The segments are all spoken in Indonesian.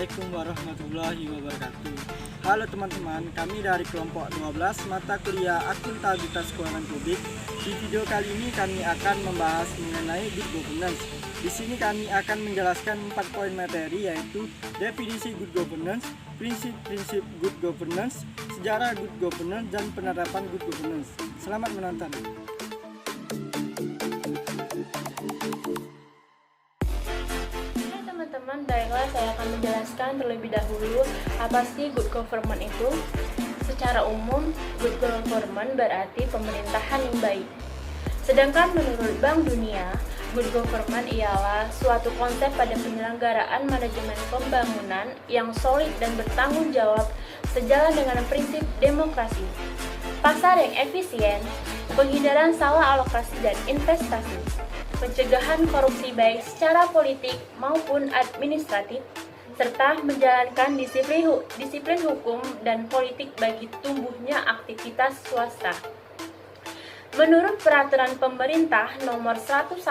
Assalamualaikum warahmatullahi wabarakatuh. Halo teman-teman, kami dari kelompok 12 mata kuliah Akuntabilitas Keuangan Publik. Di video kali ini kami akan membahas mengenai good governance. Di sini kami akan menjelaskan 4 poin materi, yaitu definisi good governance, prinsip-prinsip good governance, sejarah good governance, dan penerapan good governance. Selamat menonton. Teman-teman, baiklah saya akan menjelaskan terlebih dahulu apa sih good government itu. Secara umum, good government berarti pemerintahan yang baik. Sedangkan menurut Bank Dunia, good government ialah suatu konsep pada penyelenggaraan manajemen pembangunan yang solid dan bertanggung jawab sejalan dengan prinsip demokrasi, pasar yang efisien, penghindaran salah alokasi dan investasi, pencegahan korupsi baik secara politik maupun administratif, serta menjalankan disiplin hukum dan politik bagi tumbuhnya aktivitas swasta. Menurut Peraturan Pemerintah Nomor 101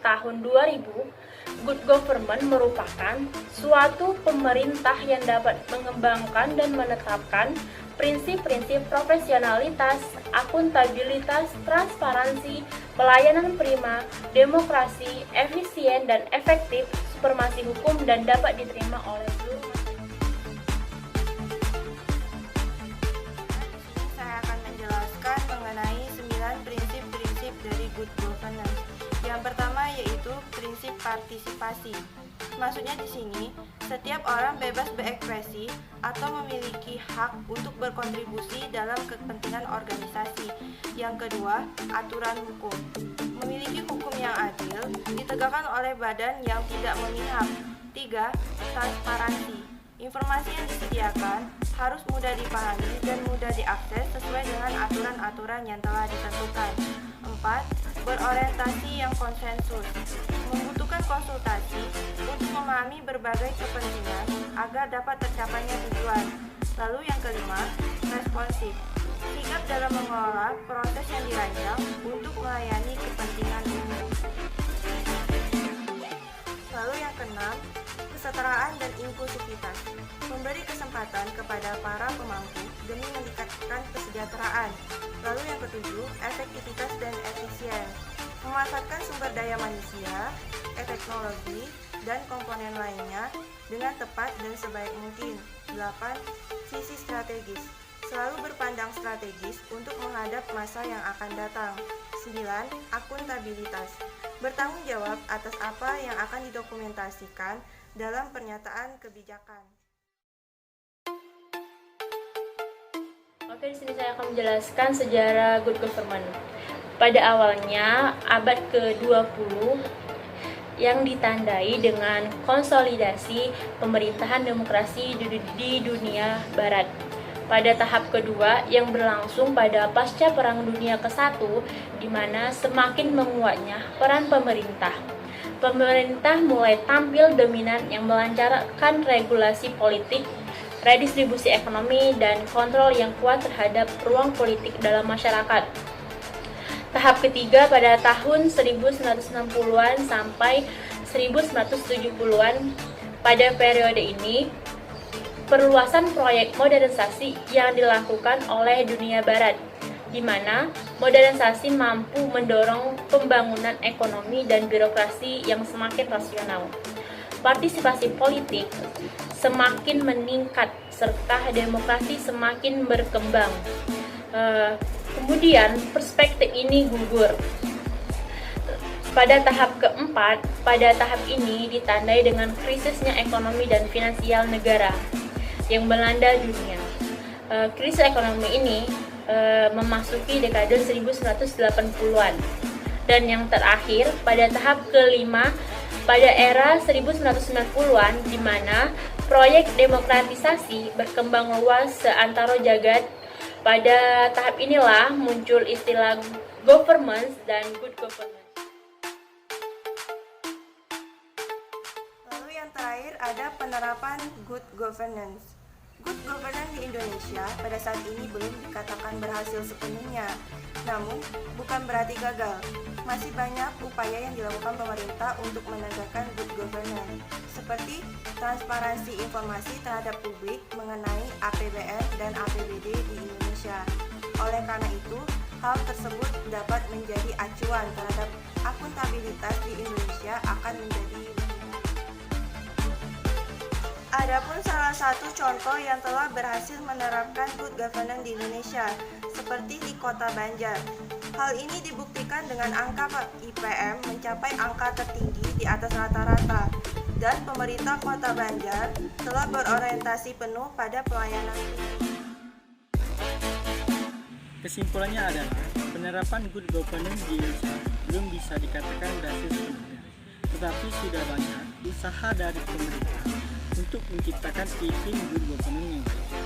Tahun 2000, good government merupakan suatu pemerintah yang dapat mengembangkan dan menetapkan prinsip-prinsip profesionalitas, akuntabilitas, transparansi, pelayanan prima, demokrasi, efisien dan efektif, supremasi hukum dan dapat diterima oleh seluruh masyarakat. Saya akan menjelaskan mengenai 9 prinsip-prinsip dari good governance. Yang pertama yaitu prinsip partisipasi. Maksudnya di sini, setiap orang bebas berekspresi atau memiliki hak untuk berkontribusi dalam kepentingan organisasi. Yang kedua, aturan hukum. Memiliki hukum yang adil, ditegakkan oleh badan yang tidak memihak. 3. Transparansi. Informasi yang disediakan harus mudah dipahami dan mudah diakses sesuai dengan aturan-aturan yang telah ditentukan. 4. Berorientasi yang konsensus. Membutuhkan konsultasi untuk memahami berbagai kepentingan agar dapat tercapainya tujuan. Lalu yang kelima, responsif. Sigap dalam mengelola proses yang dirancang untuk melayani kepentingan umum. Lalu yang keenam, kesetaraan dan inklusivitas. Memberi kesempatan kepada para pemangku demi meningkatkan kesejahteraan. Lalu yang ketujuh, efektivitas dan efisien. Memanfaatkan sumber daya manusia, teknologi, dan komponen lainnya dengan tepat dan sebaik mungkin. 8. Visi strategis. Selalu berpandang strategis untuk menghadap masa yang akan datang. 9. Akuntabilitas. Bertanggung jawab atas apa yang akan didokumentasikan dalam pernyataan kebijakan. Oke, di sini saya akan menjelaskan sejarah good government. Pada awalnya, abad ke-20 yang ditandai dengan konsolidasi pemerintahan demokrasi di dunia barat. Pada tahap kedua yang berlangsung pada pasca Perang Dunia ke-1, di mana semakin menguatnya peran pemerintah. Pemerintah mulai tampil dominan yang melancarkan regulasi politik, redistribusi ekonomi, dan kontrol yang kuat terhadap ruang politik dalam masyarakat. Tahap ketiga pada tahun 1960-an sampai 1970-an. Pada periode ini, perluasan proyek modernisasi yang dilakukan oleh dunia barat, di mana modernisasi mampu mendorong pembangunan ekonomi dan birokrasi yang semakin rasional. Partisipasi politik semakin meningkat serta demokrasi semakin berkembang. Kemudian perspektif ini gugur. Pada tahap keempat, pada tahap ini ditandai dengan krisisnya ekonomi dan finansial negara yang melanda dunia. Krisis ekonomi ini memasuki dekade 1980-an. Dan yang terakhir, pada tahap kelima, pada era 1990-an, di mana proyek demokratisasi berkembang luas seantero jagat. Pada tahap inilah muncul istilah governance dan good governance. Lalu yang terakhir ada penerapan good governance. Good governance di Indonesia pada saat ini belum dikatakan berhasil sepenuhnya. Namun, bukan berarti gagal. Masih banyak upaya yang dilakukan pemerintah untuk menegakkan good governance, seperti transparansi informasi terhadap publik mengenai APBN dan APBD di Indonesia. Oleh karena itu, hal tersebut dapat menjadi acuan terhadap akuntabilitas di Indonesia akan menjadi. Adapun salah satu contoh yang telah berhasil menerapkan good governance di Indonesia, seperti di Kota Banjar. Hal ini dibuktikan dengan angka IPM mencapai angka tertinggi di atas rata-rata, dan pemerintah Kota Banjar telah berorientasi penuh pada pelayanan. Kesimpulannya adalah penerapan good governance di Indonesia belum bisa dikatakan berhasil sepenuhnya, tetapi sudah banyak usaha dari pemerintah untuk menciptakan iklim good governance yang baik.